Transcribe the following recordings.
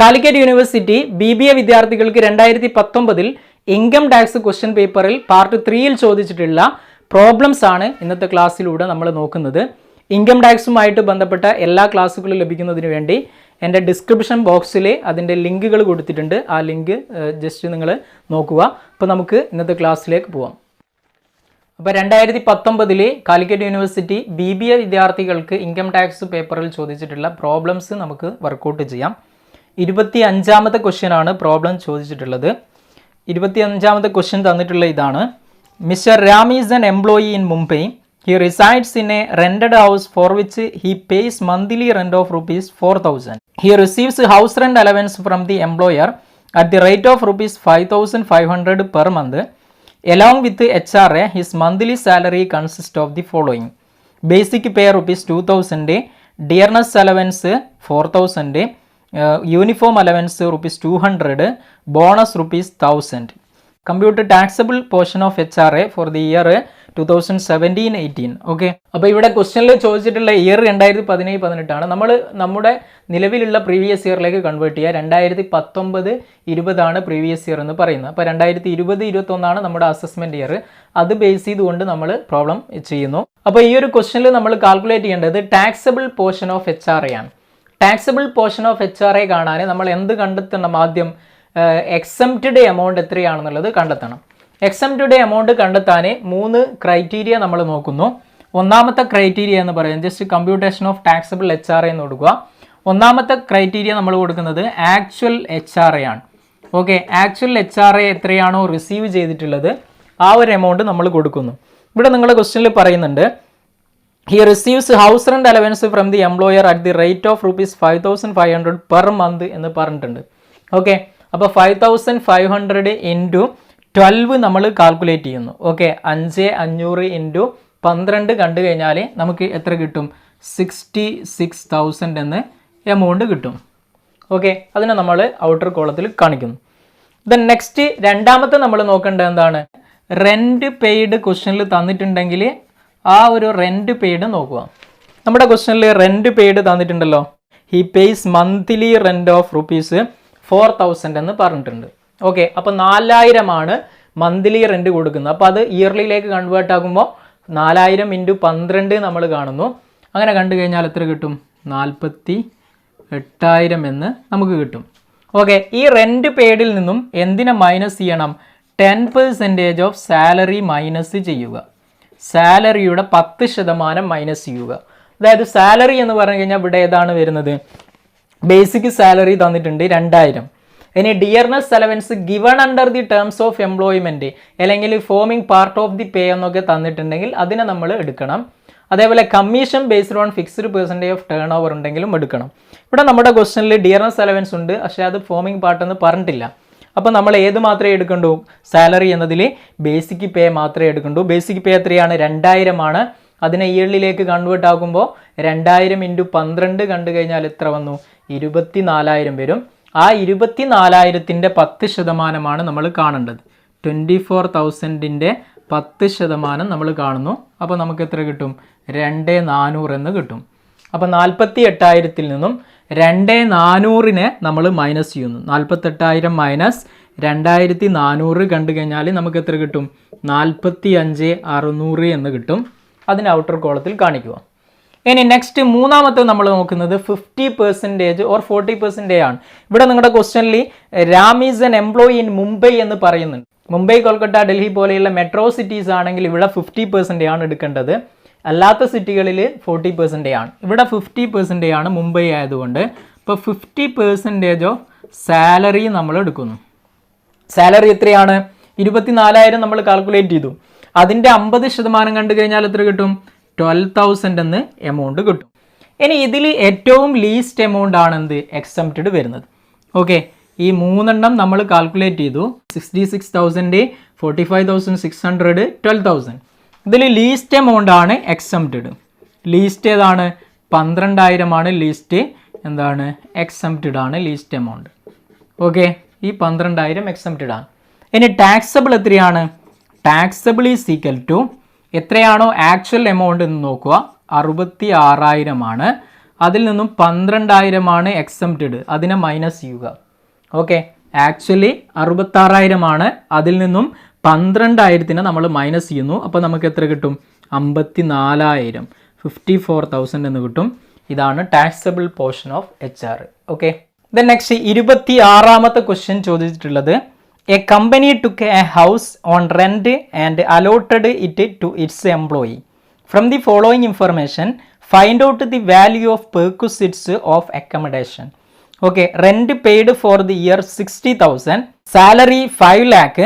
Calicut university BBA വിദ്യാർത്ഥികൾക്ക് 2019 income tax question പേപ്പറിൽ part 3ൽ ചോദിച്ചിട്ടുള്ള പ്രോബ്ലംസ് ആണ് ഇന്നത്തെ ക്ലാസ്സിലൂടെ നമ്മൾ നോക്കുന്നത്. ഇൻകം ടാക്സുമായിട്ട് ബന്ധപ്പെട്ട എല്ലാ ക്ലാസ്സുകളും ലഭിക്കുന്നതിന് വേണ്ടി എൻ്റെ ഡിസ്ക്രിപ്ഷൻ ബോക്സിൽ അതിൻ്റെ ലിങ്കുകൾ കൊടുത്തിട്ടുണ്ട്. ആ ലിങ്ക് ജസ്റ്റ് നിങ്ങൾ നോക്കുക. അപ്പോൾ നമുക്ക് ഇന്നത്തെ ക്ലാസ്സിലേക്ക് പോവാം. അപ്പോൾ 2019 കാലിക്കറ്റ് യൂണിവേഴ്സിറ്റി BBA വിദ്യാർത്ഥികൾക്ക് ഇൻകം ടാക്സ് പേപ്പറിൽ ചോദിച്ചിട്ടുള്ള പ്രോബ്ലംസ് നമുക്ക് വർക്കൗട്ട് ചെയ്യാം. 25ാമത്തെ ക്വസ്റ്റ്യൻ ആണ് പ്രോബ്ലം ചോദിച്ചിട്ടുള്ളത്. 25ാമത്തെ ക്വസ്റ്റ്യൻ തന്നിട്ടുള്ള ഇതാണ്. Mister Ram is N employee in Mumbai. He resides in a rented house for which he pays monthly rent of rupees 4,000. He receives house rent allowance from the employer at the rate of rupees 5,500 per month. Along with the HRA, his monthly salary consists of the following: basic pay rupees 2,000, dearness allowance 4,000, uniform allowance rupees 200, bonus rupees 1,000. Compute taxable portion of HRA for the year 2017-18. Okay, അപ്പോൾ ഇവിടെ ക്വസ്റ്റ്യനിൽ ചോദിച്ചിട്ടുള്ള year 2017-18 ആണ്. നമ്മൾ നമ്മുടെ നിലവിലുള്ള previous ഇയറിലേക്ക് convert ചെയ്യുക. 2019-20 ആണ് പ്രീവിയസ് ഇയർ എന്ന് പറയുന്നത്. അപ്പോൾ 2020-21 ആണ് നമ്മുടെ അസസ്മെൻറ്റ് ഇയർ. അത് ബേസ് ചെയ്തുകൊണ്ട് നമ്മൾ പ്രോബ്ലം ചെയ്യുന്നു. അപ്പോൾ ഈ ഒരു ക്വസ്റ്റ്യനിൽ നമ്മൾ കാൽക്കുലേറ്റ് ചെയ്യേണ്ടത് ടാക്സബിൾ പോർഷൻ ഓഫ് HRA ആണ്. ടാക്സബിൾ പോർഷൻ ഓഫ് HRA കാണാൻ നമ്മൾ എന്ത് കണ്ടെത്തണം? ആദ്യം എക്സംപ്റ്റഡ് എമൗണ്ട് എത്രയാണെന്നുള്ളത് കണ്ടെത്തണം. എക്സംപ്റ്റഡ് എമൗണ്ട് കണ്ടെത്താൻ 3 ക്രൈറ്റീരിയ നമ്മൾ നോക്കുന്നു. ഒന്നാമത്തെ ക്രൈറ്റീരിയ എന്ന് പറയുന്നത് just computation of taxable HRA എന്ന് കൊടുക്കുക. ഒന്നാമത്തെ ക്രൈറ്റീരിയ നമ്മൾ കൊടുക്കുന്നത് ആക്ച്വൽ HRA ആണ്. ഓക്കെ, ആക്ച്വൽ HRA എത്രയാണോ റിസീവ് ചെയ്തിട്ടുള്ളത് ആ ഒരു എമൗണ്ട് നമ്മൾ കൊടുക്കുന്നു. ഇവിടെ നിങ്ങളുടെ ക്വസ്റ്റ്യനിൽ പറയുന്നുണ്ട് he receives house rent allowance from the employer at the rate of rupees 5,500 per month എന്ന് പറഞ്ഞിട്ടുണ്ട്. ഓക്കെ, അപ്പോൾ 5,500 ഇൻറ്റു 12 നമ്മൾ കാൽക്കുലേറ്റ് ചെയ്യുന്നു. ഓക്കെ, 5,500 ഇൻറ്റു 12 കണ്ടു കഴിഞ്ഞാൽ നമുക്ക് എത്ര കിട്ടും? 66,000 എന്ന് എമൗണ്ട് കിട്ടും. ഓക്കെ, അതിനെ നമ്മൾ ഔട്ടർ കോളത്തിൽ കാണിക്കുന്നു. ദെൻ നെക്സ്റ്റ് രണ്ടാമത്തെ നമ്മൾ നോക്കേണ്ടത് എന്താണ്? റെൻറ്റ് പെയ്ഡ് ക്വസ്റ്റ്യനിൽ തന്നിട്ടുണ്ടെങ്കിൽ ആ ഒരു റെൻറ്റ് പെയ്ഡ് നോക്കുക. നമ്മുടെ ക്വസ്റ്റ്യനിൽ റെൻറ്റ് പെയ്ഡ് തന്നിട്ടുണ്ടല്ലോ. He pays monthly rent of rupees 4,000 എന്ന് പറഞ്ഞിട്ടുണ്ട്. ഓക്കെ, അപ്പോൾ 4,000 ആണ് മന്ത്ലി റെൻറ്റ് കൊടുക്കുന്നത്. അപ്പോൾ അത് ഇയർലിയിലേക്ക് കൺവേർട്ട് ആകുമ്പോൾ 4,000 ഇൻറ്റു 12 നമ്മൾ കാണുന്നു. അങ്ങനെ കണ്ടു കഴിഞ്ഞാൽ എത്ര കിട്ടും? 48,000 എന്ന് നമുക്ക് കിട്ടും. ഓക്കെ, ഈ റെൻറ്റ് പെയ്ഡിൽ നിന്നും എന്തിനെ മൈനസ് ചെയ്യണം? 10% ഓഫ് സാലറി മൈനസ് ചെയ്യുക. സാലറിയുടെ 10% മൈനസ് ചെയ്യുക. അതായത് സാലറി എന്ന് പറഞ്ഞു കഴിഞ്ഞാൽ ഇവിടെ ഏതാണ് വരുന്നത്? ബേസിക് സാലറി തന്നിട്ടുണ്ട് 2,000. ഇനി dearness allowance given under the terms of employment അല്ലെങ്കിൽ ഫോമിംഗ് പാർട്ട് ഓഫ് ദി പേ എന്നൊക്കെ തന്നിട്ടുണ്ടെങ്കിൽ അതിനെ നമ്മൾ എടുക്കണം. അതേപോലെ commission based on fixed percentage of turn over ഉണ്ടെങ്കിലും എടുക്കണം. ഇവിടെ നമ്മുടെ ക്വസ്റ്റനിൽ ഡിയർനെസ് അലവൻസ് ഉണ്ട്, പക്ഷേ അത് ഫോമിംഗ് പാർട്ട് എന്ന് പറഞ്ഞിട്ടില്ല. അപ്പോൾ നമ്മൾ ഏത് മാത്രമേ എടുക്കണ്ടൂ? സാലറി എന്നതിൽ ബേസിക് പേ മാത്രമേ എടുക്കണ്ടൂ. ബേസിക് പേ എത്രയാണ്? 2,000 ആണ്. അതിനെ ഇയർലിയിലേക്ക് കൺവേർട്ട് ആകുമ്പോൾ 2,000 ഇൻറ്റു 12 കണ്ടു കഴിഞ്ഞാൽ എത്ര വന്നു? 24,000 വരും. ആ 24,000ൻ്റെ 10% നമ്മൾ കാണേണ്ടത്. 24,000ൻ്റെ 10% നമ്മൾ കാണുന്നു. അപ്പോൾ നമുക്ക് എത്ര കിട്ടും? 2,400 എന്ന് കിട്ടും. അപ്പോൾ 48,000 നിന്നും 2,400 നമ്മൾ മൈനസ് ചെയ്യുന്നു. 48,000 മൈനസ് 2,400 കണ്ടു കഴിഞ്ഞാൽ നമുക്ക് എത്ര കിട്ടും? 45,600 എന്ന് കിട്ടും. അതിന് ഔട്ടർ കോളത്തിൽ കാണിക്കുക. ഇനി നെക്സ്റ്റ് മൂന്നാമത്തെ നമ്മൾ നോക്കുന്നത് 50% ഓർ 40% ആണ്. ഇവിടെ നിങ്ങളുടെ ക്വസ്റ്റ്യനിൽ Ram is N employee in Mumbai എന്ന് പറയുന്നുണ്ട്. മുംബൈ, കൊൽക്കത്ത, ഡൽഹി പോലെയുള്ള മെട്രോ സിറ്റീസ് ആണെങ്കിൽ ഇവിടെ 50% ആണ് എടുക്കേണ്ടത്. അല്ലാത്ത സിറ്റികളിൽ 40% ആണ്. ഇവിടെ 50% ആണ് മുംബൈ ആയതുകൊണ്ട്. ഇപ്പോൾ 50% ഓഫ് സാലറി നമ്മൾ എടുക്കുന്നു. സാലറി എത്രയാണ്? 24,000 നമ്മൾ കാൽക്കുലേറ്റ് ചെയ്തു. അതിൻ്റെ 50% കണ്ടു കഴിഞ്ഞാൽ എത്ര കിട്ടും? 12,000 എന്ന് എമൗണ്ട് കിട്ടും. ഇനി ഇതിൽ ഏറ്റവും ലീസ്റ്റ് എമൗണ്ട് ആണ് എന്ത്? എക്സംപ്റ്റഡ് വരുന്നത്. ഓക്കെ, ഈ 3 നമ്മൾ കാൽക്കുലേറ്റ് ചെയ്തു. 66,000, 45,600, 12,000. ഇതിൽ ലീസ്റ്റ് എമൗണ്ട് ആണ് എക്സംപ്റ്റഡ്. ലീസ്റ്റ് ഏതാണ്? 12,000 ആണ് ലീസ്റ്റ്. എന്താണ്? എക്സംപ്റ്റഡ് ആണ് ലീസ്റ്റ് എമൗണ്ട്. ഓക്കെ, ഈ 12,000 എക്സംപ്റ്റഡ് ആണ്. ഇനി ടാക്സബിൾ എത്രയാണ്? ടാക്സബിൾ ഈസ് ഈക്വൽ ടു എത്രയാണോ ആക്ച്വൽ എമൗണ്ട് എന്ന് നോക്കുക. 66,000 ആണ്. അതിൽ നിന്നും 12,000 എക്സംപ്റ്റഡ്, അതിനെ മൈനസ് ചെയ്യുക. ഓക്കെ, ആക്ച്വലി 66,000 അതിൽ നിന്നും 12,000 നമ്മൾ മൈനസ് ചെയ്യുന്നു. അപ്പോൾ നമുക്ക് എത്ര കിട്ടും? 54,000, 54,000 എന്ന് കിട്ടും. ഇതാണ് taxable portion of HR. Okay, then next 26ാമത്തെ ക്വസ്റ്റ്യൻ ചോദിച്ചിട്ടുള്ളത്, a company took a house on rent and allotted it to its employee. From the following information find out the value of perquisites of accommodation. Okay, rent paid for the year 60,000, salary 5 lakh,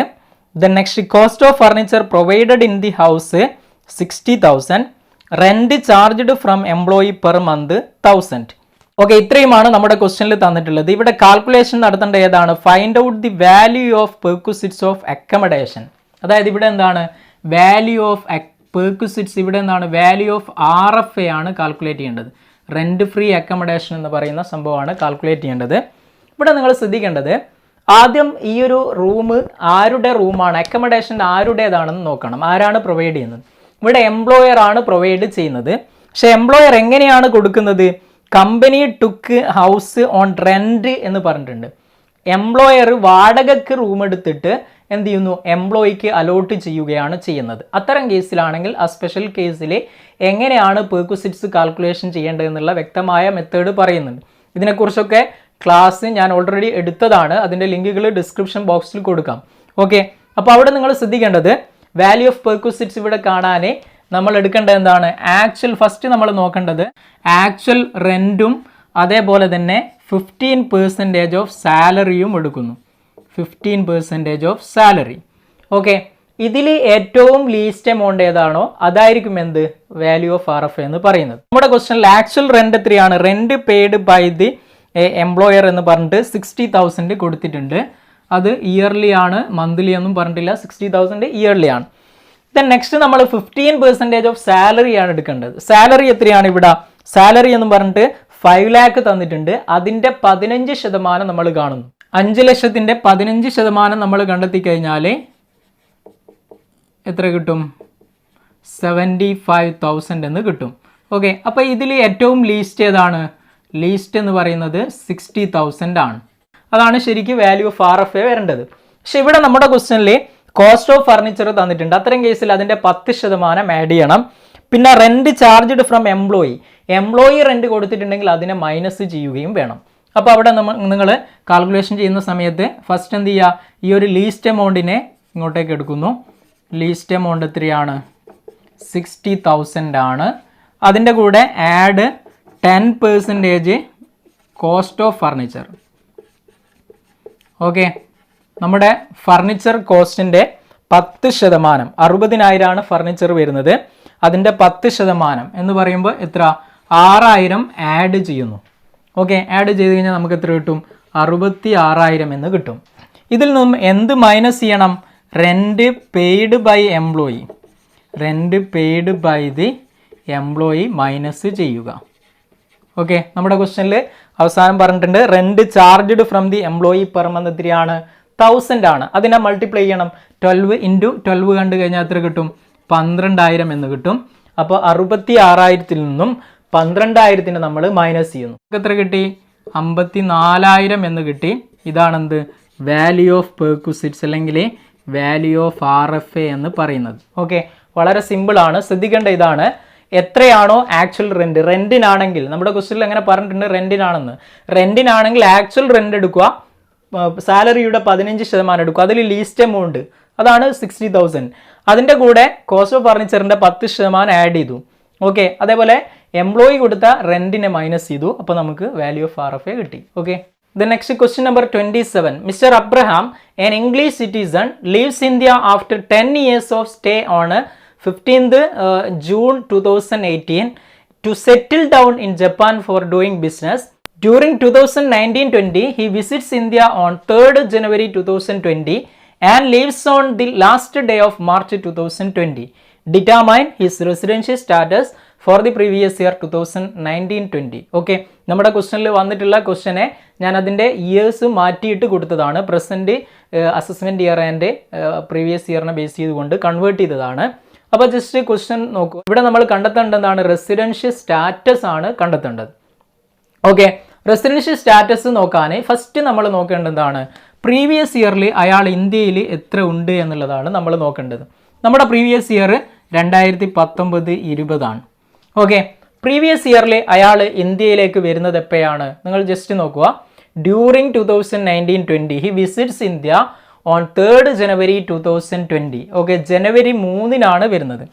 then next cost of furniture provided in the house 60,000, rent charged from employee per month 1,000. Okay, ഇത്രയുമാണ് നമ്മുടെ ക്വസ്റ്റ്യനിൽ തന്നിട്ടുള്ളത്. ഇവിടെ calculation നടത്തേണ്ട ഏതാണ്? Find out the value of perquisites of accommodation. അതായത് ഇവിടെ എന്താണ് വാല്യൂ ഓഫ് പെർക്വിസിറ്റ്സ്, ഇവിടെ എന്താണ് വാല്യൂ ഓഫ് RFA ആണ് കാൽക്കുലേറ്റ് ചെയ്യേണ്ടത്. റെന്റ് ഫ്രീ അക്കോമഡേഷൻ എന്ന് പറയുന്ന സംഭവമാണ് കാൽക്കുലേറ്റ് ചെയ്യേണ്ടത്. ഇവിടെ നിങ്ങൾ ശ്രദ്ധിക്കേണ്ടത്, ആദ്യം ഈ ഒരു റൂം ആരുടെ റൂമാണ്, അക്കോമഡേഷൻ ആരുടേതാണെന്ന് നോക്കണം. ആരാണ് പ്രൊവൈഡ് ചെയ്യുന്നത്? ഇവിടെ എംപ്ലോയർ ആണ് പ്രൊവൈഡ് ചെയ്യുന്നത്. പക്ഷെ എംപ്ലോയർ എങ്ങനെയാണ് കൊടുക്കുന്നത്? Company took house on rent എന്ന് പറഞ്ഞിട്ടുണ്ട്. എംപ്ലോയർ വാടകയ്ക്ക് റൂം എടുത്തിട്ട് എന്ത് ചെയ്യുന്നു? എംപ്ലോയിക്ക് അലോട്ട് ചെയ്യുകയാണ് ചെയ്യുന്നത്. അത്തരം കേസിലാണെങ്കിൽ ആ സ്പെഷ്യൽ കേസിൽ എങ്ങനെയാണ് പെർക്വിസിറ്റ്സ് കാൽക്കുലേഷൻ ചെയ്യേണ്ടതെന്നുള്ള വ്യക്തമായ മെത്തേഡ് പറയുന്നുണ്ട്. ഇതിനെക്കുറിച്ചൊക്കെ ക്ലാസ് ഞാൻ ഓൾറെഡി എടുത്തതാണ്. അതിൻ്റെ ലിങ്കുകൾ ഡിസ്ക്രിപ്ഷൻ ബോക്സിൽ കൊടുക്കാം. ഓക്കെ, അപ്പോൾ അവിടെ നിങ്ങൾ ശ്രദ്ധിക്കേണ്ടത് വാല്യൂ ഓഫ് പെർക്വിസിറ്റ്സ് ഇവിടെ കാണാനേ നമ്മൾ എടുക്കേണ്ടത് എന്താണ്? ആക്ച്വൽ, ഫസ്റ്റ് നമ്മൾ നോക്കേണ്ടത് ആക്ച്വൽ റെൻറ്റും അതേപോലെ തന്നെ 15% ഓഫ് സാലറിയും എടുക്കുന്നു. 15% ഓഫ് സാലറി. ഓക്കെ, ഇതിൽ ഏറ്റവും ലീസ്റ്റ് എമൗണ്ട് ഏതാണോ അതായിരിക്കും എന്ത്? വാല്യൂ ഓഫ് RFA എന്ന് പറയുന്നത്. നമ്മുടെ ക്വസ്റ്റനിൽ ആക്ച്വൽ റെന്റ് എത്രയാണ്? Rent paid by the employer എന്ന് പറഞ്ഞിട്ട് 60,000 കൊടുത്തിട്ടുണ്ട്. അത് ഇയർലി ആണ്, മന്ത്ലി ഒന്നും പറഞ്ഞിട്ടില്ല. 60,000 ഇയർലി ആണ്. ദെൻ നെക്സ്റ്റ് നമ്മൾ 15% ഓഫ് സാലറി ആണ് എടുക്കേണ്ടത്. സാലറി എത്രയാണ് ഇവിടെ? സാലറി എന്ന് പറഞ്ഞിട്ട് 5 lakh തന്നിട്ടുണ്ട്. അതിൻ്റെ 15% നമ്മൾ കാണുന്നു. 5 ലക്ഷത്തിൻ്റെ 15% നമ്മൾ കണ്ടെത്തി കഴിഞ്ഞാൽ എത്ര കിട്ടും? 75,000 എന്ന് കിട്ടും. ഓക്കെ, അപ്പോൾ ഇതിൽ ഏറ്റവും ലീസ്റ്റ് ഏതാണ്? ലീസ്റ്റ് എന്ന് പറയുന്നത് 60,000 ആണ്. അതാണ് ശരിക്കും വാല്യൂ ഓഫ് RFA വരേണ്ടത്. പക്ഷെ ഇവിടെ നമ്മുടെ ക്വസ്റ്റ്യനിൽ കോസ്റ്റ് ഓഫ് ഫർണിച്ചർ തന്നിട്ടുണ്ട്. അത്തരം കേസിൽ അതിൻ്റെ 10% ആഡ് ചെയ്യണം. പിന്നെ rent charged from employee, employee rent കൊടുത്തിട്ടുണ്ടെങ്കിൽ അതിനെ മൈനസ് ചെയ്യുകയും വേണം. അപ്പോൾ അവിടെ നിങ്ങൾ കാൽക്കുലേഷൻ ചെയ്യുന്ന സമയത്ത് ഫസ്റ്റ് എന്ത് ചെയ്യുക? ഈ ഒരു ലീസ്റ്റ് എമൗണ്ടിനെ ഇങ്ങോട്ടേക്ക് എടുക്കുന്നു. ലീസ്റ്റ് എമൗണ്ട് എത്രയാണ്? 60,000 ആണ്. അതിൻ്റെ കൂടെ add 10% cost of furniture. Okay, നമ്മുടെ ഫർണിച്ചർ കോസ്റ്റിൻ്റെ 10%, 60,000 ഫർണിച്ചർ വരുന്നത്. അതിൻ്റെ 10% എന്ന് പറയുമ്പോൾ എത്ര? 6,000 ആഡ് ചെയ്യുന്നു. ഓക്കെ, ആഡ് ചെയ്ത് കഴിഞ്ഞാൽ നമുക്ക് എത്ര കിട്ടും? 66,000 എന്ന് കിട്ടും. ഇതിൽ നിന്നും എന്ത് മൈനസ് ചെയ്യണം? Rent paid by employee, rent paid by the employee minus ചെയ്യുക. ഓക്കെ, നമ്മുടെ ക്വസ്റ്റ്യനിൽ അവസാനം പറഞ്ഞിട്ടുണ്ട് rent charged from the employee per month എത്രയാണ്? 1,000 ആണ്. അതിനെ മൾട്ടിപ്ലൈ ചെയ്യണം. 12 × 12 കണ്ടു കഴിഞ്ഞാൽ എത്ര കിട്ടും? 12,000 എന്ന് കിട്ടും. അപ്പോൾ 66,000 നിന്നും 12,000 നമ്മൾ മൈനസ് ചെയ്യുന്നു. എത്ര കിട്ടി? 54,000 എന്ന് കിട്ടി. ഇതാണെന്ത്? വാല്യൂ ഓഫ് പെർക്വിസിറ്റ്സ് അല്ലെങ്കിൽ വാല്യൂ ഓഫ് RFA എന്ന് പറയുന്നത്. ഓക്കെ, വളരെ സിമ്പിളാണ്. ശ്രദ്ധിക്കേണ്ട ഇതാണ്, എത്രയാണോ ആക്ച്വൽ റെന്റ്, റെന്റിനാണെങ്കിൽ നമ്മുടെ ക്വസ്റ്റ്യനിൽ എങ്ങനെ പറഞ്ഞിട്ടുണ്ട്? റെന്റിനാണെന്ന്. റെന്റിനാണെങ്കിൽ ആക്ച്വൽ റെന്റ് എടുക്കുക, സാലറിയുടെ 15% എടുക്കുക. അതിൽ ലീസ്റ്റ് എമൗണ്ട് അതാണ് 60,000. അതിൻ്റെ കൂടെ കോസ്റ്റ് ഓഫ് ഫർണിച്ചറിൻ്റെ 10% ആഡ് ചെയ്തു. ഓക്കെ, അതേപോലെ എംപ്ലോയി കൊടുത്ത റെന്റിനെ മൈനസ് ചെയ്തു. അപ്പോൾ നമുക്ക് വാല്യൂ ഓഫ് RFA കിട്ടി. Okay, the next question number 27. Mister Abraham, an English citizen, leaves India after 10 years of stay on 15th June 2018 to settle down in Japan for doing business. During 2019-20, he visits India on 3rd January 2020 and leaves on the last day of March 2020. Determine his residential status for the previous year 2019-20. Okay, നമ്മുടെ ക്വസ്റ്റനിൽ വന്നിട്ടുള്ള ക്വസ്റ്റനെ ഞാൻ അതിൻ്റെ years മാറ്റിയിട്ട് കൊടുത്തതാണ്. Present, assessment year and previous ഇയറിനെ base ചെയ്തുകൊണ്ട് കൺവേർട്ട് ചെയ്തതാണ്. അപ്പോൾ ജസ്റ്റ് ക്വസ്റ്റൻ നോക്കൂ. ഇവിടെ നമ്മൾ കണ്ടെത്തേണ്ടതാണ് റെസിഡൻഷ്യൽ സ്റ്റാറ്റസ് ആണ് കണ്ടെത്തേണ്ടത്. ഓക്കെ, റെസിഡൻഷ്യൽ സ്റ്റാറ്റസ് നോക്കാൻ ഫസ്റ്റ് നമ്മൾ നോക്കേണ്ടത് എന്താണ്? പ്രീവിയസ് ഇയറിൽ അയാൾ ഇന്ത്യയിൽ എത്ര ഉണ്ട് എന്നുള്ളതാണ് നമ്മൾ നോക്കേണ്ടത്. നമ്മുടെ പ്രീവിയസ് ഇയർ 2019-20 ആണ്. ഓക്കെ, പ്രീവിയസ് ഇയറിൽ അയാൾ ഇന്ത്യയിലേക്ക് വരുന്നത് എപ്പോഴാണ്? നിങ്ങൾ ജസ്റ്റ് നോക്കുക. During 2019-20 he visits India on 3rd January 2020. Okay, ജനുവരി 3-നാണ് വരുന്നത്.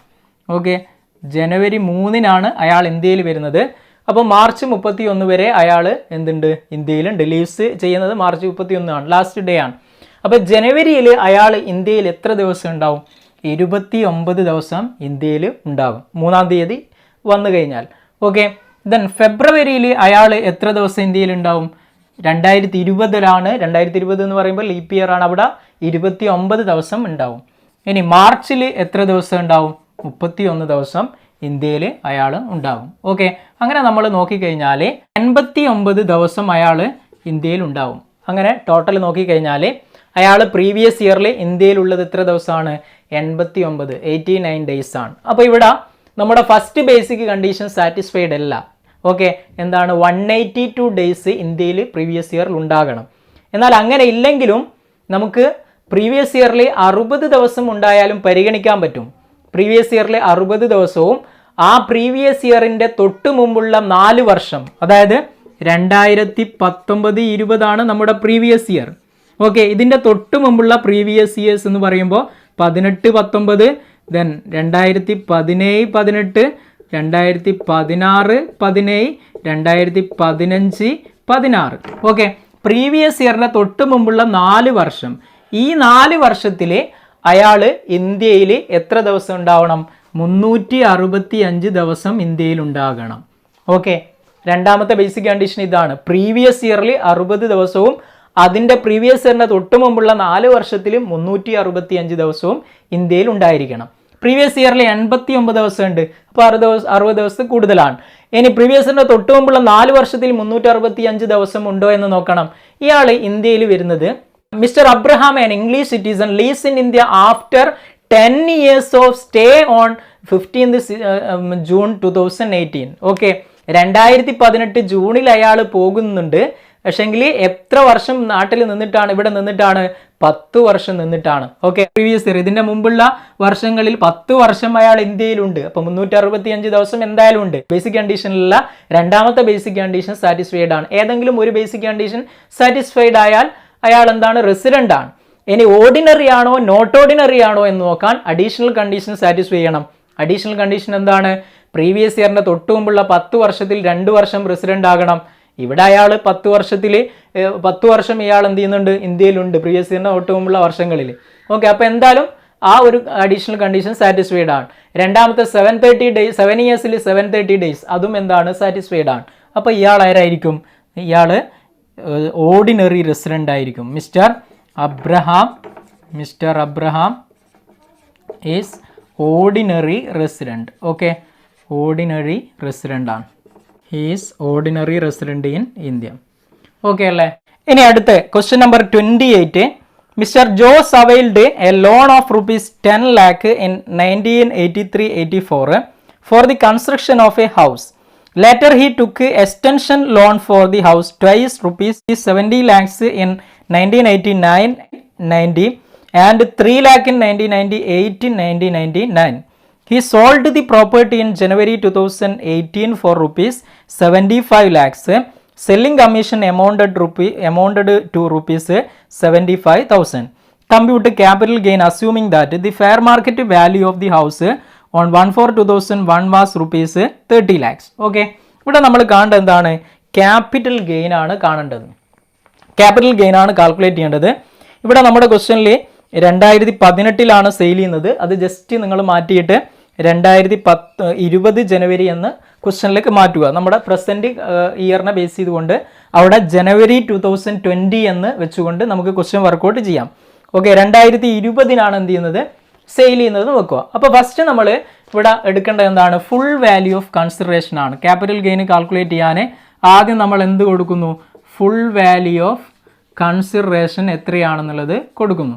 ഓക്കെ, ജനുവരി 3-നാണ് അയാൾ ഇന്ത്യയിൽ വരുന്നത്. അപ്പോൾ മാർച്ച് 31 വരെ അയാൾ എന്തുണ്ട്? ഇന്ത്യയിലുണ്ട്. ലീവ്സ് ചെയ്യുന്നത് മാർച്ച് 31 ലാസ്റ്റ് ഡേ ആണ്. അപ്പോൾ ജനുവരിയിൽ അയാൾ ഇന്ത്യയിൽ എത്ര ദിവസം ഉണ്ടാവും? 29 ദിവസം ഇന്ത്യയിൽ ഉണ്ടാകും, 3-ാം തീയതി വന്നു കഴിഞ്ഞാൽ. ഓക്കെ, ദെൻ ഫെബ്രുവരിയിൽ അയാൾ എത്ര ദിവസം ഇന്ത്യയിൽ ഉണ്ടാവും? 2020-ലാണ്. 2020 എന്ന് പറയുമ്പോൾ ലീപ്പ് ഇയർ ആണ്, അവിടെ 29 ദിവസം ഉണ്ടാവും. ഇനി മാർച്ചിൽ എത്ര ദിവസം ഉണ്ടാവും? 31 ദിവസം ഇന്ത്യയിൽ അയാൾ ഉണ്ടാകും. ഓക്കെ, അങ്ങനെ നമ്മൾ നോക്കിക്കഴിഞ്ഞാൽ 89 ദിവസം അയാൾ ഇന്ത്യയിൽ ഉണ്ടാവും. അങ്ങനെ ടോട്ടൽ നോക്കിക്കഴിഞ്ഞാൽ അയാൾ പ്രീവിയസ് ഇയറിൽ ഇന്ത്യയിലുള്ളത് എത്ര ദിവസമാണ്? 89 ഡേയ്സ് ആണ്. അപ്പോൾ ഇവിടെ നമ്മുടെ ഫസ്റ്റ് ബേസിക് കണ്ടീഷൻ സാറ്റിസ്ഫൈഡ് അല്ല. ഓക്കെ, എന്താണ്? 182 ഡേയ്സ് ഇന്ത്യയിൽ പ്രീവിയസ് ഇയറിൽ ഉണ്ടാകണം. എന്നാൽ അങ്ങനെ ഇല്ലെങ്കിലും നമുക്ക് പ്രീവിയസ് ഇയറിൽ 60 ദിവസം ഉണ്ടായാലും പരിഗണിക്കാൻ പറ്റും. പ്രീവിയസ് ഇയറിൽ 60 ദിവസവും ആ പ്രീവിയസ് ഇയറിൻ്റെ തൊട്ട് മുമ്പുള്ള 4 വർഷം, അതായത് 2019-20 ആണ് നമ്മുടെ പ്രീവിയസ് ഇയർ. ഓക്കെ, ഇതിൻ്റെ തൊട്ട് മുമ്പുള്ള പ്രീവിയസ് ഇയേഴ്സ് എന്ന് പറയുമ്പോൾ 18-19, ദെൻ 2017-18, 2016-17, 2015-16. ഓക്കെ, പ്രീവിയസ് ഇയറിൻ്റെ തൊട്ട് മുമ്പുള്ള 4 വർഷം. ഈ 4 വർഷത്തിൽ അയാൾ ഇന്ത്യയിൽ എത്ര ദിവസം ഉണ്ടാവണം? 365 ദിവസം ഇന്ത്യയിൽ ഉണ്ടാകണം. ഓക്കെ, രണ്ടാമത്തെ ബേസിക് കണ്ടീഷൻ ഇതാണ്. പ്രീവിയസ് ഇയറിൽ 60 ദിവസവും അതിൻ്റെ പ്രീവിയസ് ഇയറിൻ്റെ തൊട്ട് മുമ്പുള്ള 4 വർഷത്തിൽ 365 ദിവസവും ഇന്ത്യയിൽ ഉണ്ടായിരിക്കണം. പ്രീവിയസ് ഇയറിൽ 89 ദിവസം ഉണ്ട്, അപ്പോൾ 60 ദിവസം കൂടുതലാണ്. ഇനി പ്രീവിയസ് ഇയറിൻ്റെ തൊട്ട് മുമ്പുള്ള 4 വർഷത്തിൽ 365 ദിവസം ഉണ്ടോ എന്ന് നോക്കണം. ഇയാൾ ഇന്ത്യയിൽ വരുന്നത് mister Abraham, an English citizen, leaves in India after 10 years of stay on 15th June 2018. Okay, 2018 ജൂണിൽ അയാൾ പോകുന്നുണ്ട്. പക്ഷെങ്കിൽ എത്ര വർഷം നാട്ടിൽ നിന്നിട്ടാണ്? ഇവിടെ നിന്നിട്ടാണ് 10 വർഷം നിന്നിട്ടാണ്. ഓക്കെ, പ്രീവിയസ് ഇയർ ഇതിന്റെ മുമ്പുള്ള വർഷങ്ങളിൽ 10 വർഷം അയാൾ ഇന്ത്യയിലുണ്ട്. അപ്പോൾ 365 ദിവസം എന്തായാലും ഉണ്ട്. ബേസിക് കണ്ടീഷനിലുള്ള രണ്ടാമത്തെ ബേസിക് കണ്ടീഷൻ സാറ്റിസ്ഫൈഡ് ആണ്. ഏതെങ്കിലും ഒരു ബേസിക് കണ്ടീഷൻ സാറ്റിസ്ഫൈഡ് ആയാൽ അയാൾ എന്താണ്? റെസിഡന്റ് ആണ്. ഇനി ഓർഡിനറി ആണോ നോട്ട് ഓർഡിനറി ആണോ എന്ന് നോക്കാൻ അഡീഷണൽ കണ്ടീഷൻ സാറ്റിസ്ഫൈ ചെയ്യണം. അഡീഷണൽ കണ്ടീഷൻ എന്താണ്? പ്രീവിയസ് ഇയറിന്റെ തൊട്ട് മുമ്പുള്ള 10 വർഷത്തിൽ 2 വർഷം റെസിഡന്റ് ആകണം. ഇവിടെ അയാൾ 10 വർഷം ഇയാൾ എന്ത് ചെയ്യുന്നുണ്ട്? ഇന്ത്യയിലുണ്ട്, പ്രീവിയസ് ഇയറിന്റെ തൊട്ട് മുമ്പുള്ള വർഷങ്ങളിൽ. ഓക്കെ, അപ്പോൾ എന്തായാലും ആ ഒരു അഡീഷണൽ കണ്ടീഷൻ സാറ്റിസ്ഫൈഡ് ആണ്. രണ്ടാമത്തെ 7 ഇയേഴ്സിൽ 730 ഡേയ്സ് അതും എന്താണ്? സാറ്റിസ്ഫൈഡ് ആണ്. അപ്പോൾ ഇയാൾ ആരായിരിക്കും? ഇയാൾ ഓർഡിനറി റെസിഡന്റ് ആയിരിക്കും. Mister Abraham is ordinary resident. Okay, ordinary resident ആണ്. He's ordinary resident in India. Okay അല്ലേ? ഇനി അടുത്ത question number 28. Mister Jose availed a loan of ₹10 lakh in 1983-84 for the construction of a house. Later he took extension loan for the house twice ₹70 lakhs in 1989-90 and 3 lakh in 1998-1999. He sold the property in January 2018 for ₹75 lakhs. Selling commission amounted to ₹75,000. Compute capital gain assuming that the fair market value of the house on 1/4/2001 was ₹30 lakhs. Okay, ഇവിടെ നമ്മൾ കാണേണ്ടത് എന്താണ്? Capital gain ആണ് കാണേണ്ടത്. Capital gain ആണ് calculate ചെയ്യേണ്ടത്. ഇവിടെ നമ്മുടെ ക്വസ്റ്റ്യനിൽ 2018 സെയിൽ ചെയ്യുന്നത്. അത് ജസ്റ്റ് നിങ്ങൾ മാറ്റിയിട്ട് 2020 ജനുവരി എന്ന് ക്വസ്റ്റ്യനിലേക്ക് മാറ്റുക. നമ്മുടെ പ്രസൻറ്റ് ഇയറിനെ ബേസ് ചെയ്തുകൊണ്ട് അവിടെ ജനുവരി 2020 എന്ന് വെച്ചുകൊണ്ട് നമുക്ക് ക്വസ്റ്റ്യൻ വർക്കൗട്ട് ചെയ്യാം. ഓക്കെ, 2020 എന്ത് ചെയ്യുന്നത്? സെയിൽ ചെയ്യുന്നത് വെക്കുക. അപ്പോൾ ഫസ്റ്റ് നമ്മൾ ഇവിടെ എടുക്കേണ്ടത് എന്താണ്? ഫുൾ വാല്യൂ ഓഫ് കൺസിഡറേഷൻ ആണ്. ക്യാപിറ്റൽ ഗെയിൻ കാൽക്കുലേറ്റ് ചെയ്യാൻ ആദ്യം നമ്മൾ എന്ത് കൊടുക്കുന്നു? ഫുൾ വാല്യൂ ഓഫ് കൺസിഡറേഷൻ എത്രയാണെന്നുള്ളത് കൊടുക്കുന്നു.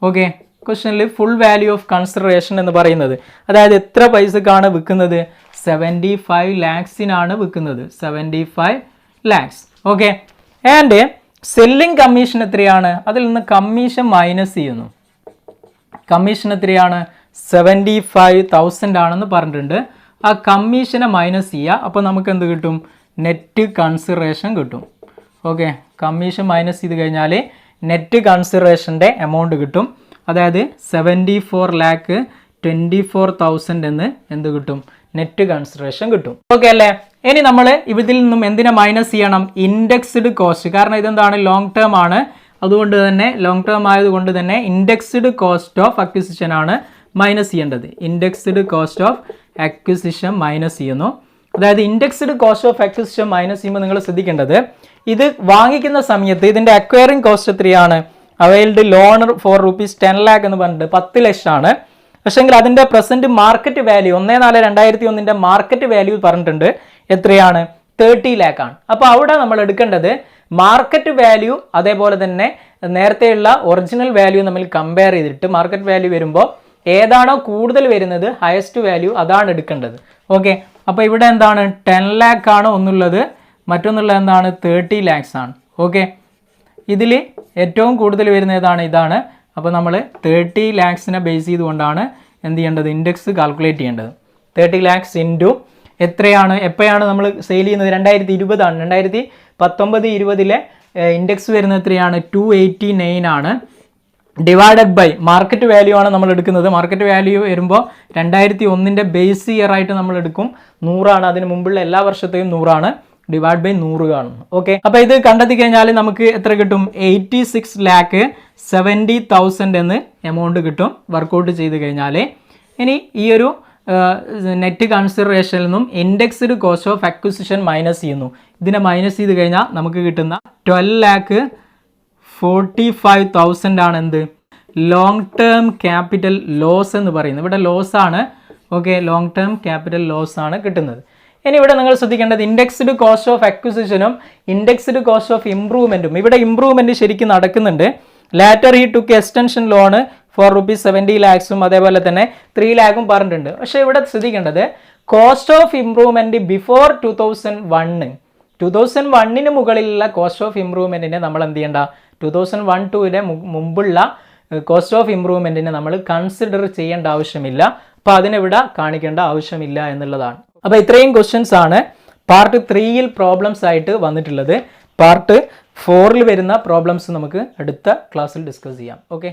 ഓക്കെ, ക്വസ്റ്റ്യനിൽ ഫുൾ വാല്യൂ ഓഫ് കൺസിഡറേഷൻ എന്ന് പറയുന്നത്, അതായത് എത്ര പൈസക്കാണ് വിൽക്കുന്നത്? 75 lakhs വിൽക്കുന്നത്. 75 lakhs. Okay, and selling commission എത്രയാണ്? അതിൽ നിന്ന് കമ്മീഷൻ മൈനസ് ചെയ്യുന്നു. കമ്മീഷൻ എത്രയാണ്? 75,000 ആണെന്ന് പറഞ്ഞിട്ടുണ്ട്. ആ കമ്മീഷനെ മൈനസ് ചെയ്യുക. അപ്പോൾ നമുക്ക് എന്ത് കിട്ടും? നെറ്റ് കൺസിഡറേഷൻ കിട്ടും. ഓക്കെ, കമ്മീഷൻ മൈനസ് ചെയ്ത് കഴിഞ്ഞാൽ നെറ്റ് കൺസിഡറേഷൻ്റെ എമൗണ്ട് കിട്ടും. അതായത് 74,24,000 എന്ന് എന്ത് കിട്ടും? നെറ്റ് കൺസിഡറേഷൻ കിട്ടും. ഓക്കെ അല്ലേ? ഇനി നമ്മൾ ഇതിൽ നിന്നും എന്തിനെ മൈനസ് ചെയ്യണം? Indexed cost. കാരണം ഇതെന്താണ്? ലോങ് ടേം ആണ്. അതുകൊണ്ട് തന്നെ ലോങ് ടേം ആയതുകൊണ്ട് തന്നെ ഇൻഡെക്സ്ഡ് കോസ്റ്റ് ഓഫ് അക്വിസിഷൻ ആണ് മൈനസ് ചെയ്യേണ്ടത്. Indexed cost of acquisition minus ചെയ്യുന്നു. അതായത് indexed cost of acquisition minus ചെയ്യുമ്പോൾ നിങ്ങൾ ശ്രദ്ധിക്കേണ്ടത്, ഇത് വാങ്ങിക്കുന്ന സമയത്ത് ഇതിൻ്റെ അക്വയറിംഗ് കോസ്റ്റ് എത്രയാണ്? Availed loan for rupees 10 lakh എന്ന് പറഞ്ഞിട്ട് 10 ലക്ഷമാണ്. പക്ഷേങ്കിൽ അതിൻ്റെ present market value 1/4/2001 market value പറഞ്ഞിട്ടുണ്ട് എത്രയാണ്? 30 lakh ആണ്. അപ്പോൾ അവിടെ നമ്മൾ എടുക്കേണ്ടത് മാർക്കറ്റ് വാല്യൂ അതേപോലെ തന്നെ നേരത്തെയുള്ള ഒറിജിനൽ വാല്യൂ തമ്മിൽ കമ്പയർ ചെയ്തിട്ട് മാർക്കറ്റ് വാല്യൂ വരുമ്പോൾ ഏതാണോ കൂടുതൽ വരുന്നത് ഹയസ്റ്റ് വാല്യൂ അതാണ് എടുക്കേണ്ടത്. ഓക്കെ, അപ്പോൾ ഇവിടെ എന്താണ്? 10 lakh ആണ് ഒന്നുള്ളത്, മറ്റൊന്നുള്ളത് എന്താണ്? 30 lakhs ആണ്. ഓക്കെ, ഇതിൽ ഏറ്റവും കൂടുതൽ വരുന്ന ഏതാണ്? ഇതാണ്. അപ്പോൾ നമ്മൾ 30 lakhsനെ ബേസ് ചെയ്തുകൊണ്ടാണ് എന്ത് ചെയ്യേണ്ടത്? ഇൻഡെക്സ് കാൽക്കുലേറ്റ് ചെയ്യേണ്ടത്. 30 lakhs ഇൻറ്റു എത്രയാണ്? എപ്പോഴാണ് നമ്മൾ സെയിൽ ചെയ്യുന്നത്? 2020 ആണ്. 2019-20 ഇൻഡെക്സ് വരുന്നത് എത്രയാണ്? 289 ആണ്. ഡിവൈഡഡ് ബൈ മാർക്കറ്റ് വാല്യൂ ആണ് നമ്മൾ എടുക്കുന്നത്. മാർക്കറ്റ് വാല്യൂ വരുമ്പോൾ 2001 ബേസ് ഇയർ ആയിട്ട് നമ്മൾ എടുക്കും. 100 ആണ്. അതിന് മുമ്പുള്ള എല്ലാ വർഷത്തെയും 100 ആണ്. ഡിവൈഡ് ബൈ 100 കാണുന്നു. ഓക്കെ, അപ്പോൾ ഇത് കണ്ടെത്തി കഴിഞ്ഞാൽ നമുക്ക് എത്ര കിട്ടും? 86,70,000 എന്ന് എമൗണ്ട് കിട്ടും വർക്കൗട്ട് ചെയ്ത് കഴിഞ്ഞാൽ. ഇനി ഈ ഒരു നെറ്റ് കൺസിഡറേഷനിൽ നിന്നും indexed cost of acquisition minus ചെയ്യുന്നു. ഇതിനെ മൈനസ് ചെയ്ത് കഴിഞ്ഞാൽ നമുക്ക് കിട്ടുന്ന 12,45,000 ആണ് എന്ത്? ലോങ് ടേം ക്യാപിറ്റൽ ലോസ് എന്ന് പറയുന്നത്. ഇവിടെ ലോസ് ആണ്. Okay, long term capital loss ആണ് കിട്ടുന്നത്. ഇനി ഇവിടെ നിങ്ങൾ ശ്രദ്ധിക്കേണ്ടത് ഇൻഡെക്സ്ഡ് കോസ്റ്റ് ഓഫ് അക്വിസിഷനും ഇൻഡെക്സ്ഡ് കോസ്റ്റ് ഓഫ് ഇംപ്രൂവ്മെൻറ്റും. ഇവിടെ ഇംപ്രൂവ്മെൻറ്റ് ശരിക്കും നടക്കുന്നുണ്ട്. Later he took extension loan for rupees 70 lakhs അതേപോലെ തന്നെ 3 lakh പറഞ്ഞിട്ടുണ്ട്. പക്ഷേ ഇവിടെ ശ്രദ്ധിക്കേണ്ടത് കോസ്റ്റ് ഓഫ് ഇംപ്രൂവ്മെൻറ്റ് ബിഫോർ 2001 മുകളിലുള്ള കോസ്റ്റ് ഓഫ് ഇംപ്രൂവ്മെൻറ്റിനെ നമ്മൾ എന്ത് ചെയ്യേണ്ട? 2001-2 മുമ്പുള്ള കോസ്റ്റ് ഓഫ് ഇംപ്രൂവ്മെൻറ്റിനെ നമ്മൾ കൺസിഡർ ചെയ്യേണ്ട ആവശ്യമില്ല. അപ്പോൾ അതിനിവിടെ കാണിക്കേണ്ട ആവശ്യമില്ല എന്നുള്ളതാണ്. അപ്പോൾ ഇത്രയും ക്വസ്റ്റ്യൻസ് ആണ് പാർട്ട് 3 പ്രോബ്ലംസ് ആയിട്ട് വന്നിട്ടുള്ളത്. പാർട്ട് 4 വരുന്ന പ്രോബ്ലംസ് നമുക്ക് അടുത്ത ക്ലാസ്സിൽ ഡിസ്കസ് ചെയ്യാം. ഓക്കെ.